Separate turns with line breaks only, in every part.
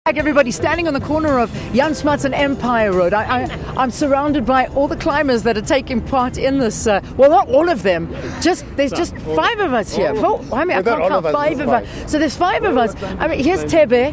Everybody standing on the corner of Jan Smuts and Empire Road. I'm surrounded by all the climbers that are taking part in this. Well, not all of them. There's just 5 of us here. I can't count 5 of us. So there's 5 of us. I mean, here's Tebe.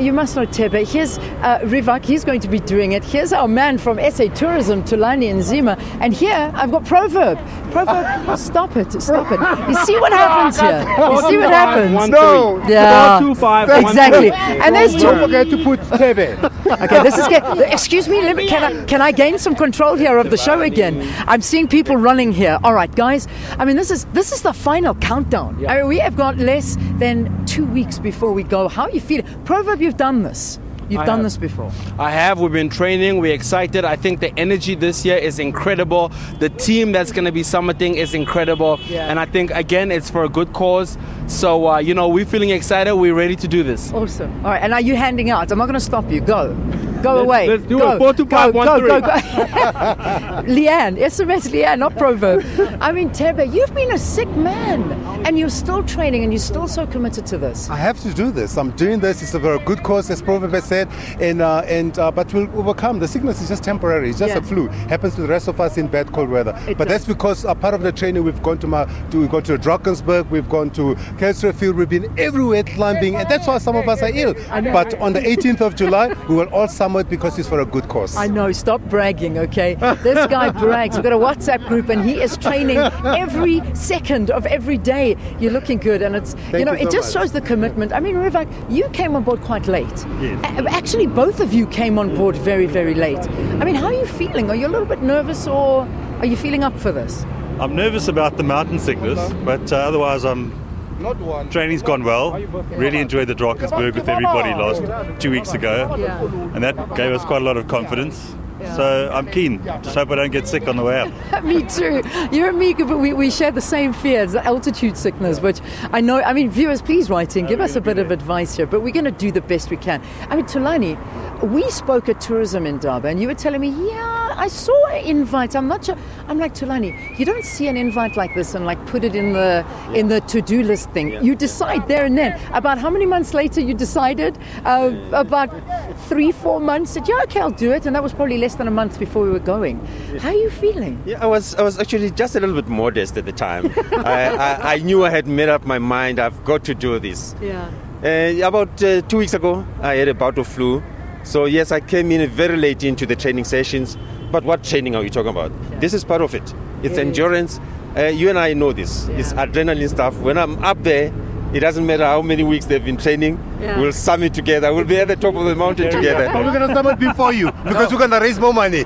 You must know Tebe. Here's Rivak. He's going to be doing it. Here's our man from SA Tourism, Tulani and Zima. And here I've got Proverb. Proverb, stop it. You see what happens here? You see what happens?
No.
Yeah.
2, 5,
exactly. And there's
Don't forget to put Tebe.
Okay, this is excuse me, can I gain some control here of the show again? I'm seeing people running here. All right, guys. I mean, this is the final countdown.
Yeah.
I mean, we have got less than 2 weeks before we go. How are you feeling? Proverb, you've done this. You've done this before.
I have. We've been training. We're excited. I think the energy this year is incredible. The team that's going to be summiting is incredible.
Yeah.
And I think, again, it's for a good cause. So, we're feeling excited. We're ready to do this.
Awesome. All right. And are you handing out? I'm not going to stop you. Go away.
Let's do
go,
it. 4, 2, 5, 1, 3.
Go. Leanne. SMS Leanne, not Proverb. I mean, Tebe, you've been a sick man. And you're still training and you're still so committed to this.
I have to do this. I'm doing this. It's a very good cause, as Proverb has said. But we'll overcome. The sickness is just temporary. It's just a flu. Happens to the rest of us in bad cold weather. That's because a part of the training we've gone to Drakensberg, we've gone to Kelsterfield, we've been everywhere climbing, and that's why some of us are ill. But on the 18th of July, we will all summit because it's for a good cause.
I know. Stop bragging, okay? This guy brags. We've got a WhatsApp group, and he is training every second of every day. You're looking good, and it's it just shows the commitment. I mean, Rivak, you came on board quite late.
Yes.
Actually, both of you came on board very, very late. I mean, how are you feeling? Are you a little bit nervous, or are you feeling up for this?
I'm nervous about the mountain sickness, but otherwise training's gone well. Really enjoyed the Drakensberg with everybody last 2 weeks ago, and that gave us quite a lot of confidence. So I'm keen. Just hope I don't get sick on the way up.
Me too. You and me, but we share the same fears, the altitude sickness, which I know. I mean, viewers, please write in, give us a bit of advice here, but we're going to do the best we can. I mean, Tulani, we spoke at Tourism in Madiba, and you were telling me, I saw an invite. I'm not sure. I'm like, Tulani, you don't see an invite like this and put it in the to-do list thing. You decide there and then. About how many months later you decided? About 3-4 months. Said, okay, I'll do it, and that was probably less than a month before we were going. How are you feeling?
Yeah, I was actually just a little bit modest at the time. I knew I had made up my mind. I've got to do this.
Yeah.
About 2 weeks ago, I had a bout of flu. So yes, I came in very late into the training sessions. But what training are you talking about? Yeah. This is part of it. It's endurance. You and I know this. Yeah. It's adrenaline stuff. When I'm up there, it doesn't matter how many weeks they've been training. Yeah. We'll summit together. We'll be at the top of the mountain together.
But we're going to summit before you because we're going to raise more money.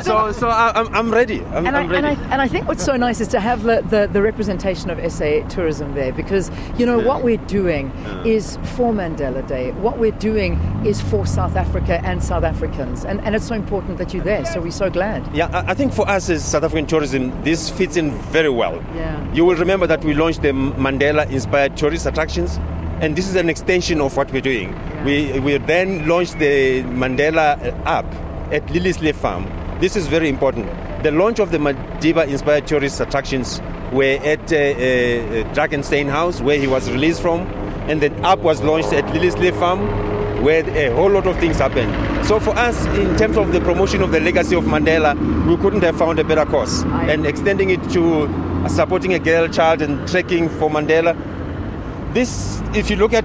So I'm ready. I'm ready.
And I think what's so nice is to have the representation of SA Tourism there, because what we're doing is for Mandela Day. What we're doing is for South Africa and South Africans, and it's so important that you're there. So we're so glad.
Yeah, I think for us as South African tourism, this fits in very well.
Yeah.
You will remember that we launched the Mandela-inspired tourist attractions. And this is an extension of what we're doing. Yeah. We then launched the Mandela app at Liliesleaf Farm. This is very important. The launch of the Madiba-inspired tourist attractions were at Drakenstein House, where he was released from. And the app was launched at Liliesleaf Farm, where a whole lot of things happened. So for us, in terms of the promotion of the legacy of Mandela, we couldn't have found a better cause. And extending it to supporting a girl child and trekking for Mandela. This, if you look at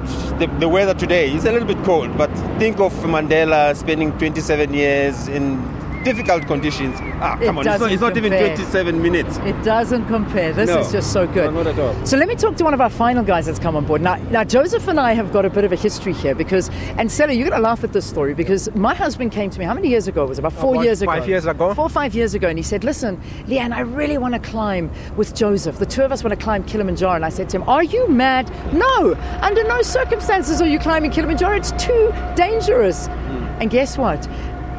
the weather today, it's a little bit cold, but think of Mandela spending 27 years in difficult conditions. Come on, it's not even 27 minutes.
It doesn't compare. This is just so good.
No, not at all.
So let me talk to one of our final guys that's come on board. Now Joseph and I have got a bit of a history here because, and Stella, you're going to laugh at this story because my husband came to me, how many years ago? It was about 4 years ago.
5 years ago.
4 or 5 years ago. And he said, listen, Leanne, I really want to climb with Joseph. The two of us want to climb Kilimanjaro. And I said to him, are you mad? No, under no circumstances are you climbing Kilimanjaro. It's too dangerous. And guess what?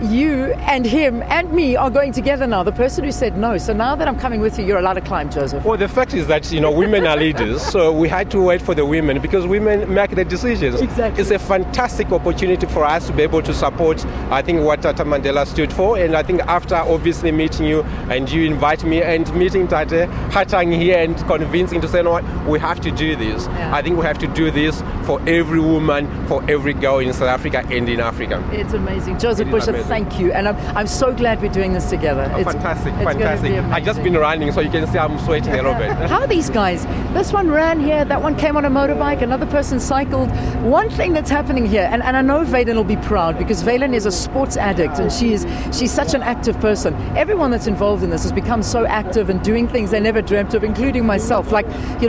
you and him and me are going together now. The person who said no. So now that I'm coming with you, you're allowed to climb, Joseph.
Well, the fact is that, women are leaders, so we had to wait for the women because women make the decisions.
Exactly.
It's a fantastic opportunity for us to be able to support, I think, what Tata Mandela stood for. And I think after obviously meeting you and you invite me and meeting Tate Hatang here and convincing to say, no, we have to do this.
Yeah.
I think we have to do this for every woman, for every girl in South Africa and in Africa.
It's amazing. Joseph Busher, thank you. And I'm so glad we're doing this together.
Oh, fantastic. I've just been running, so you can see I'm sweating a little bit.
How are these guys? This one ran here, that one came on a motorbike, another person cycled. One thing that's happening here, and I know Valen will be proud because Valen is a sports addict and she's such an active person. Everyone that's involved in this has become so active and doing things they never dreamt of, including myself, like,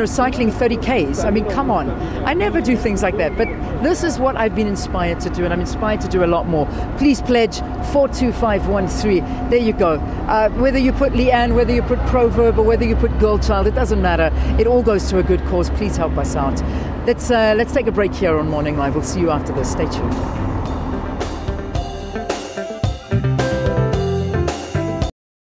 cycling 30 Ks. I mean, come on. I never do things like that, but this is what I've been inspired to do, and I'm inspired to do a lot more. Please pledge 42513. There you go. Whether you put Leanne, whether you put Proverb, or whether you put Girl Child, it doesn't matter. It all goes to a good cause. Please help us out. Let's take a break here on Morning Live. We'll see you after this. Stay tuned.